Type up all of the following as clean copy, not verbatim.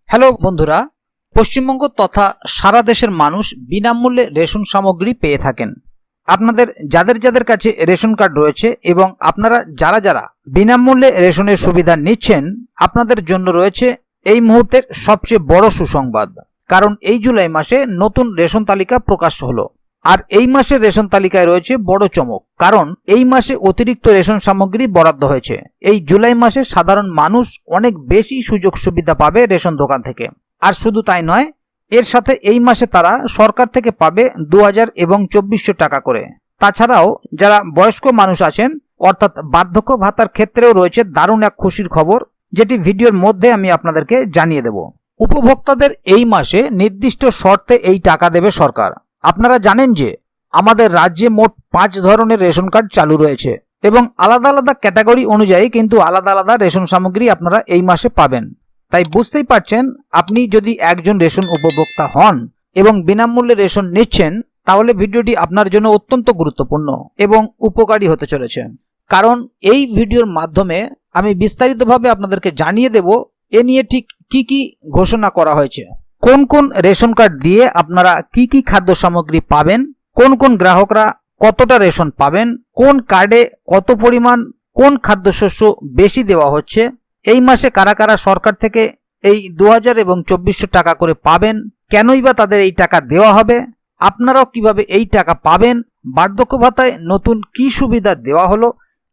Hello বন্ধুরা, পশ্চিমবঙ্গ তথা সারা দেশের মানুষ বিনামূল্যে রেশন সামগ্রী পেয়ে থাকেন। আপনাদের যাদের যাদের কাছে রেশন কার্ড রয়েছে এবং আপনারা যারা যারা বিনামূল্যে রেশনের সুবিধা নিচ্ছেন, আপনাদের জন্য রয়েছে এই মুহূর্তের সবচেয়ে বড় সুসংবাদ। কারণ এই জুলাই মাসে নতুন রেশন তালিকা প্রকাশ হলো। আর এই মাসের রেশন তালিকায় রয়েছে বড় চমক, কারণ এই মাসে অতিরিক্ত রেশন সামগ্রী বরাদ্দ হয়েছে। এই জুলাই মাসে সাধারণ মানুষ অনেক বেশি সুযোগ সুবিধা পাবে রেশন দোকান থেকে। আর শুধু তাই নয়, এর সাথে এই মাসে তারা সরকার থেকে পাবে 2000 এবং 2400 টাকা করে। তাছাড়াও যারা বয়স্ক মানুষ আছেন, অর্থাৎ বার্ধক্য ভাতার ক্ষেত্রেও রয়েছে দারুণ এক খুশির খবর, যেটি ভিডিওর মধ্যে আমি আপনাদেরকে জানিয়ে দেব। উপভোক্তাদের এই মাসে নির্দিষ্ট শর্তে এই টাকা দেবে সরকার। আপনারা জানেন যে আমাদের রাজ্যে মোট 5 ধরনের রেশন কার্ড চালু রয়েছে এবং আলাদা আলাদা ক্যাটাগরি অনুযায়ী কিন্তু আলাদা আলাদা রেশন সামগ্রী আপনারা এই মাসে পাবেন। তাই বুঝতেই পারছেন, আপনি যদি একজন রেশন উপভোক্তা হন এবং বিনামূল্যে রেশন নিচ্ছেন, তাহলে ভিডিওটি আপনার জন্য অত্যন্ত গুরুত্বপূর্ণ এবং উপকারী হতে চলেছে। কারণ এই ভিডিওর মাধ্যমে আমি বিস্তারিতভাবে আপনাদেরকে জানিয়ে দেব এ নিয়ে ঠিক কি কি ঘোষণা করা হয়েছে, কোন কোন রেশন কার্ড দিয়ে আপনারা কি কি খাদ্য সামগ্রী পাবেন, কোন কোন গ্রাহকরা কতটা রেশন পাবেন, কোন কার্ডে কত পরিমাণ কোন খাদ্যশস্য বেশি দেওয়া হচ্ছে, এই মাসে কারা কারা সরকার থেকে এই 2000 এবং 2400 টাকা করে পাবেন, কেনই বা তাদের এই টাকা দেওয়া হবে, আপনারাও কিভাবে এই টাকা পাবেন, বার্ধক্য ভাতায় নতুন কি সুবিধা দেওয়া হলো,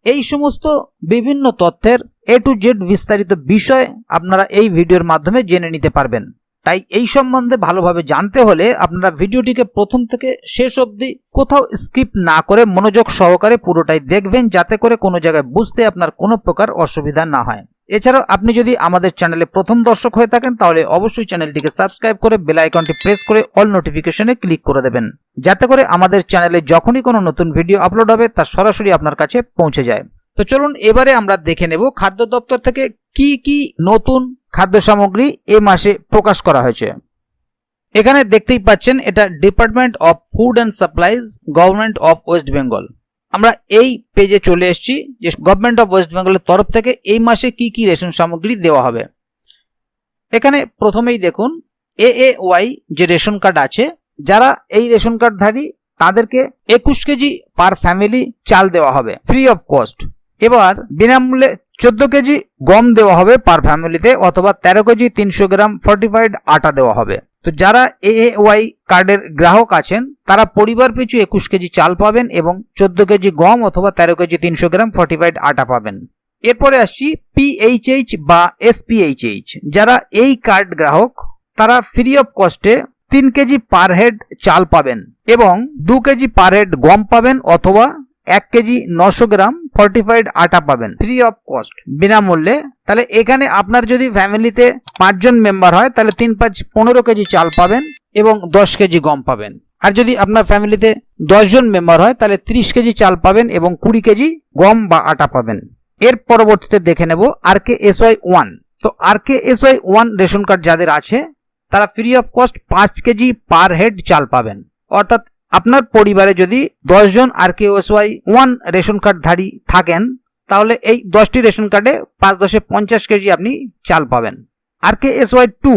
এই সমস্ত বিভিন্ন তথ্যের A to Z বিস্তারিত বিষয় আপনারা এই ভিডিওর মাধ্যমে জেনে নিতে পারবেন। তাই এই সম্বন্ধে ভালোভাবে জানতে হলে আপনারা ভিডিওটিকে প্রথম থেকে শেষ অবধি কোথাও স্কিপ না করে মনোযোগ সহকারে পুরোটাই দেখবেন, যাতে করে কোনো জায়গায় বুঝতে আপনার কোনো প্রকার অসুবিধা না হয়। এছাড়াও আপনি যদি আমাদের চ্যানেলে প্রথম দর্শক হয়ে থাকেন, তাহলে অবশ্যই চ্যানেলটিকে সাবস্ক্রাইব করে বেল আইকনটি প্রেস করে অল নোটিফিকেশনে ক্লিক করে দেবেন, যাতে করে আমাদের চ্যানেলে যখনই কোনো নতুন ভিডিও আপলোড হবে তা সরাসরি আপনার কাছে পৌঁছে যায়। তো চলুন এবারে আমরা দেখে নেব খাদ্য দপ্তর থেকে কি কি নতুন খাদ্য সামগ্রী এ মাসে প্রকাশ করা হয়েছে। এখানে দেখতেই পাচ্ছেন, এটা department of food and supplies, government of West Bengal. আমরা এই পেজে চলে এসেছি যে গভর্নমেন্ট অফ ওয়েস্ট বেঙ্গলের তরফ থেকে এই মাসে কি কি রেশন সামগ্রী দেওয়া হবে। এখানে প্রথমেই দেখুন, AAY যে রেশন কার্ড আছে, যারা এই রেশন কার্ডধারী তাদেরকে 21 কেজি পার ফ্যামিলি চাল দেওয়া হবে ফ্রি অফ কস্ট। এবার বিনামূল্যে 14 কেজি গম দেওয়া হবে পার ফ্যামিলিতে, অথবা 13 কেজি 300 গ্রাম ফর্টিফাইড আটা দেওয়া হবে। তো যারা AAY কার্ডের গ্রাহক আছেন, তারা পরিবার পিছু 21 কেজি চাল পাবেন এবং 14 কেজি গম অথবা 13 কেজি 300 গ্রাম ফর্টিফাইড আটা পাবেন। এরপরে আসছি PHH বা SPHH, যারা এই কার্ড গ্রাহক, তারা ফ্রি অফ কস্টে 3 কেজি পার হেড চাল পাবেন এবং 2 কেজি পার হেড গম পাবেন, অথবা 1 কেজি 900 গ্রাম ফর্টিফাইড আটা পাবেন ফ্রি অফ কস্ট বিনামূল্যে। তাহলে এখানে আপনার যদি ফ্যামিলিতে 5 জন মেম্বার হয়, তাহলে 3 5 15 কেজি চাল পাবেন এবং 10 কেজি গম পাবেন। আর যদি আপনার ফ্যামিলিতে 10 জন মেম্বার হয়, তাহলে 30 কেজি চাল পাবেন এবং 20 কেজি গম বা আটা পাবেন। এর পরবর্তীতে দেখে নেব RKSY 1। তো RKSY 1 রেশন কার্ড যাদের আছে, তারা free of cost 5 KG per head চাল পাবেন। অর্থাৎ আপনার পরিবারে যদি 10 জন RKSY 1 রেশন কার্ডধারী থাকেন, তাহলে এই 10টি রেশন কার্ডে 5 10 50 কেজি আপনি চাল পাবেন। RKSY 2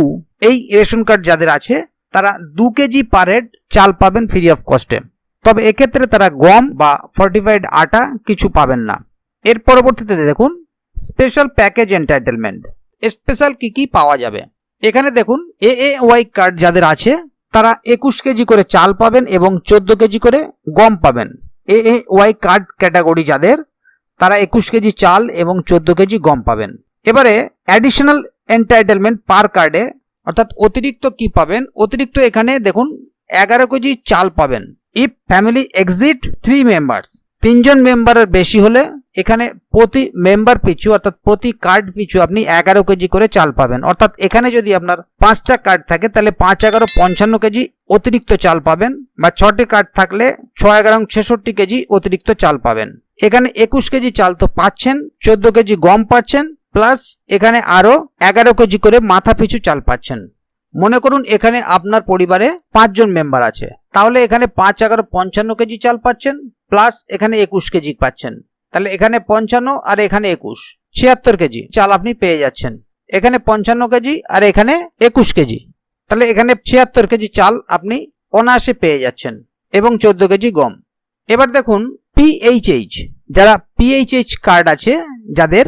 এই রেশন কার্ড যাদের আছে, তারা 2 কেজি পার হেড চাল পাবেন ফ্রি অফ কস্টে। তবে এক্ষেত্রে তারা গম বা ফর্টিফাইড আটা কিছু পাবেন না। এর পরবর্তীতে দেখুন, স্পেশাল প্যাকেজ এন্টাইটেলমেন্ট, স্পেশাল কি কি পাওয়া যাবে। এখানে দেখুন, AAY কার্ড যাদের আছে, তারা 21 কেজি করে চাল পাবেন এবং 14 কেজি করে গম পাবেন। AAY কার্ড ক্যাটাগরি যাদের, তারা 21 কেজি চাল এবং 14 কেজি গম পাবেন। এবারে অ্যাডিশনাল এন্টাইটেলমেন্ট পার কার্ডে, অর্থাৎ অতিরিক্ত কি পাবেন। অতিরিক্ত এখানে দেখুন 11 কেজি চাল পাবেন ইফ ফ্যামিলি এক্সিড 3 মেম্বার্স। 3 জন মেম্বারের বেশি হলে এখানে প্রতি মেম্বার পিছু, অর্থাৎ প্রতি কার্ড পিছু আপনি 11 কেজি করে চাল পাবেন। অর্থাৎ এখানে যদি আপনার 5টা কার্ড থাকে, তাহলে 5 11 55 কেজি অতিরিক্ত চাল পাবেন, বা 6টি কার্ড থাকলে 6 11 66 কেজি অতিরিক্ত চাল পাবেন। এখানে 21 কেজি চাল তো পাচ্ছেন, 14 কেজি গম পাচ্ছেন, প্লাস এখানে আরো 11 কেজি করে মাথা পিছু চাল পাচ্ছেন। মনে করুন এখানে আপনার পরিবারে 5 জন মেম্বার আছে, তাহলে এখানে 5 11 55 কেজি চাল পাচ্ছেন, প্লাস এখানে 21 কেজি পাচ্ছেন। তাহলে এখানে 55 আর এখানে 21 76 কেজি চাল আপনি পেয়ে যাচ্ছেন। এখানে 55 কেজি আর এখানে 21 কেজি। তাহলে এখানে 76 কেজি চাল আপনি অনায়াসে পেয়ে যাচ্ছেন এবং 14 কেজি গম। এবার দেখুন পিএইচএইচ, যারা পিএইচএইচ কার্ড আছে যাদের,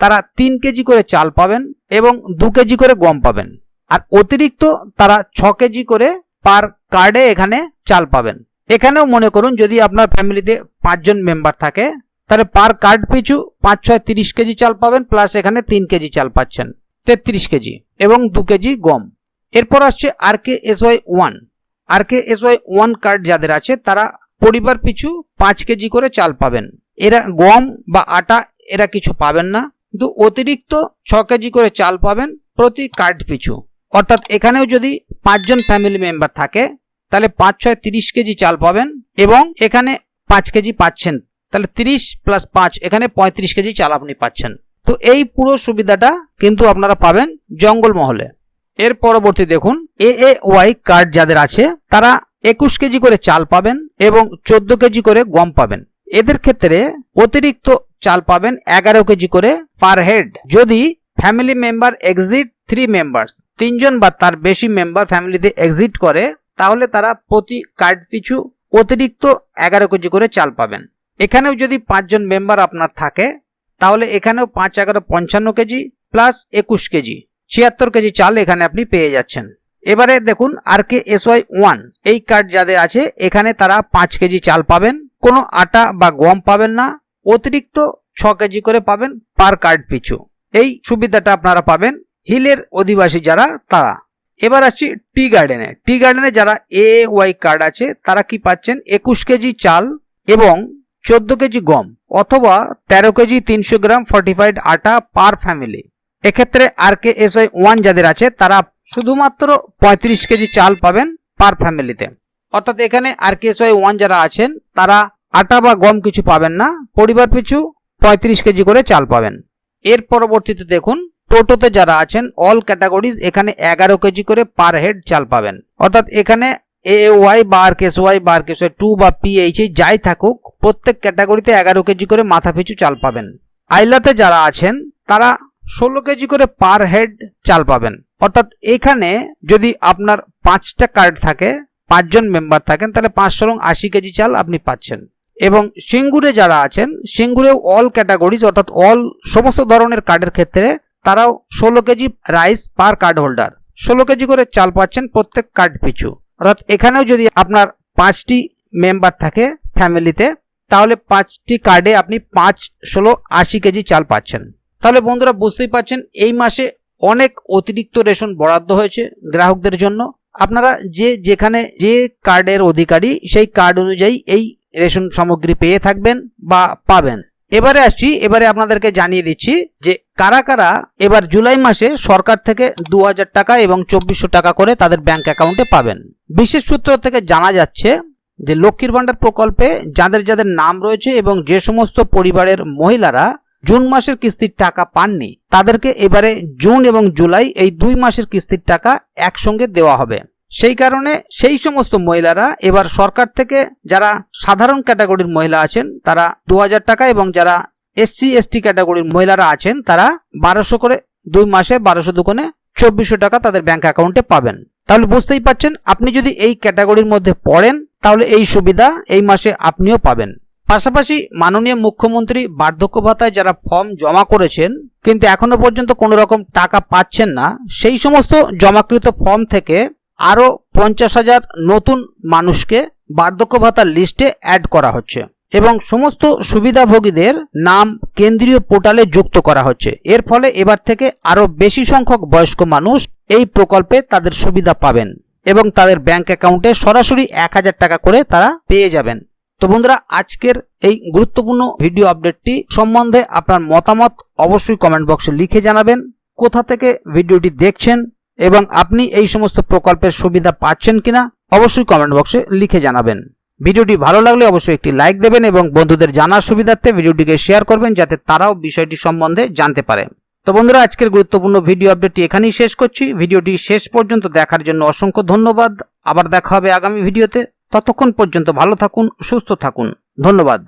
তারা 3 কেজি করে চাল পাবেন এবং 2 কেজি করে গম পাবেন। আর অতিরিক্ত তারা 6 কেজি করে পার কার্ডে এখানে চাল পাবেন। এখানেও মনে করুন যদি আপনার ফ্যামিলিতে 5 জন মেম্বার থাকে তাহলে পার কার্ড পিছু 5 6 30 কেজি চাল পাবেন, প্লাস এখানে 3 কেজি চাল পাচ্ছেন, 33 কেজি এবং 2 কেজি গম। এরপর আসছে RKSY 1। RKSY 1 কার্ড যাদের আছে তারা পরিবার পিছু 5 কেজি করে চাল পাবেন। এরা গম বা আটা এরা কিছু পাবেন না, কিন্তু অতিরিক্ত 6 কেজি করে চাল পাবেন প্রতি কার্ড পিছু। অর্থাৎ এখানেও যদি 5 জন ফ্যামিলি মেম্বার থাকে তাহলে 5 6 30 কেজি চাল পাবেন এবং এখানে 5 কেজি পাচ্ছেন, তাহলে 30 প্লাস 5 এখানে 35 কেজি চাল আপনি পাচ্ছেন। তো এই পুরো সুবিধাটা কিন্তু আপনারা পাবেন জঙ্গলমহলে। এর পরবর্তী দেখুন AAY কার্ড যাদের আছে তারা 21 কেজি করে চাল পাবেন এবং 14 কেজি করে গম পাবেন। এদের ক্ষেত্রে অতিরিক্ত চাল পাবেন 11 কেজি করে পার হেড যদি ফ্যামিলি মেম্বার এক্সিট 3 মেম্বার্স, 3 জন বা তার বেশি মেম্বার ফ্যামিলিতে এক্সিট করে, তাহলে তারা প্রতি কার্ড পিছু অতিরিক্ত 11 কেজি করে চাল পাবেন। এখানেও যদি 5 জন মেম্বার আপনার থাকে তাহলে এখানেও 5 11 55 কেজি প্লাস 21 কেজি 76 কেজি চাল এখানে আপনি পেয়ে যাচ্ছেন। এবারে দেখুন RKSY 1 এই কার্ড যাদের আছে এখানে তারা 5 কেজি চাল পাবেন, কোনো আটা বা গম পাবেন না, অতিরিক্ত 6 কেজি করে পাবেন পার কার্ড পিছু। এই সুবিধাটা আপনারা পাবেন হিলের অধিবাসী যারা তারা। এবার আসছি টি গার্ডেনে যারা AAY কার্ড আছে তারা কি পাচ্ছেন 21 কেজি চাল এবং 14 কেজি গম অথবা 13 কেজি 300 গ্রাম ফর্টিফাইড আটা পার ফ্যামিলি। এক্ষেত্রে RKSY 1 যাদের আছে তারা শুধুমাত্র 35 কেজি চাল পাবেন পার ফ্যামিলিতে। অর্থাৎ এখানে RKSY 1 যারা আছেন তারা আটা বা গম কিছু পাবেন না, পরিবার পিছু 35 কেজি করে চাল পাবেন। এর পরবর্তীতে দেখুন টোটোতে যারা আছেন অল ক্যাটাগরিজ এখানে 11 কেজি করে পার হেড চাল পাবেন। অর্থাৎ এখানে AAY বা RKSY বা RKSY 2 বা PHA যাই থাকুক প্রত্যেক ক্যাটাগরিতে 11 কেজি করে মাথা পিছু চাল পাবেন। আইলাতে যারা আছেন তারা 16 কেজি করে পার হেড চাল পাবেন। অর্থাৎ এখানে যদি আপনার 5টা কার্ড থাকে, 5 জন মেম্বার থাকেন, তাহলে 5 সরং 80 কেজি চাল আপনি পাচ্ছেন। এবং সিঙ্গুরে যারা আছেন সিঙ্গুরেও অল ক্যাটাগরিজ অর্থাৎ অল সমস্ত ধরনের কার্ডের ক্ষেত্রে তারাও 16 কেজি রাইস পার কার্ড হোল্ডার 16 কেজি করে চাল পাচ্ছেন প্রত্যেক কার্ড পিছু। অর্থাৎ এখানেও যদি আপনার 5টি মেম্বার থাকে ফ্যামিলিতে তাহলে 5টি কার্ডে আপনি 5 16 80 কেজি চাল পাচ্ছেন। তাহলে বন্ধুরা বুঝতেই পাচ্ছেন এই মাসে অনেক অতিরিক্ত রেশন বরাদ্দ হয়েছে গ্রাহকদের জন্য। আপনারা যেখানে যে কার্ডের অধিকারী সেই কার্ড অনুযায়ী এই রেশন সামগ্রী পেয়ে থাকবেন বা পাবেন। এবারে আপনাদেরকে জানিয়ে দিচ্ছি যে কারা কারা এবার জুলাই মাসে সরকার থেকে 2000 টাকা এবং 2400 টাকা করে তাদের ব্যাংক অ্যাকাউন্টে পাবেন। বিশেষ সূত্র থেকে জানা যাচ্ছে যে লক্ষ্মীর ভান্ডার প্রকল্পে যাদের যাদের নাম রয়েছে এবং যে সমস্ত পরিবারের মহিলারা জুন মাসের কিস্তির টাকা পাননি তাদেরকে এবারে জুন এবং জুলাই এই 2 মাসের কিস্তির টাকা একসঙ্গে দেওয়া হবে। সেই কারণে সেই সমস্ত মহিলারা এবার সরকার থেকে যারা সাধারণ ক্যাটাগরির মহিলা আছেন তারা 2000 টাকা এবং যারা SC ST ক্যাটাগরির মহিলারা আছেন তারা 1200 করে 2 মাসে 1200 দুগুণে 2400 টাকা তাদের ব্যাংক অ্যাকাউন্টে পাবেন। তাহলে বুঝতেই পাচ্ছেন আপনি যদি এই ক্যাটাগরির মধ্যে পড়েন তাহলে এই সুবিধা এই মাসে আপনিও পাবেন। পাশাপাশি মাননীয় মুখ্যমন্ত্রী বার্ধক্য ভাতায় যারা ফর্ম জমা করেছেন কিন্তু এখনো পর্যন্ত কোনো রকম টাকা পাচ্ছেন না, সেই সমস্ত জমাকৃত ফর্ম থেকে আরো 50,000 নতুন মানুষকে বার্ধক্য ভাতার লিস্টে অ্যাড করা হচ্ছে এবং সমস্ত সুবিধাভোগীদের নাম কেন্দ্রীয় পোর্টালে যুক্ত করা হচ্ছে। এর ফলে এবার থেকে আরো বেশি সংখ্যক বয়স্ক মানুষ এই প্রকল্পে তাদের সুবিধা পাবেন এবং তাদের ব্যাংক অ্যাকাউন্টে সরাসরি 1000 টাকা করে তারা পেয়ে যাবেন। তো বন্ধুরা আজকের এই গুরুত্বপূর্ণ ভিডিও আপডেটটি সম্বন্ধে আপনার মতামত অবশ্যই কমেন্ট বক্সে লিখে জানাবেন। কোথা থেকে ভিডিওটি দেখছেন এবং আপনি এই সমস্ত প্রকল্পের সুবিধা পাচ্ছেন কিনা অবশ্যই কমেন্ট বক্সে লিখে জানাবেন। ভিডিওটি ভালো লাগলে অবশ্যই একটি লাইক দেবেন এবং বন্ধুদের জানার সুবিধার্থে ভিডিওটিকে শেয়ার করবেন যাতে তারাও বিষয়টি সম্বন্ধে জানতে পারে। তো বন্ধুরা আজকের গুরুত্বপূর্ণ ভিডিও আপডেটটি এখানেই শেষ করছি। ভিডিওটি শেষ পর্যন্ত দেখার জন্য অসংখ্য ধন্যবাদ। আবার দেখা হবে আগামী ভিডিওতে। ততক্ষণ পর্যন্ত ভালো থাকুন, সুস্থ থাকুন। ধন্যবাদ।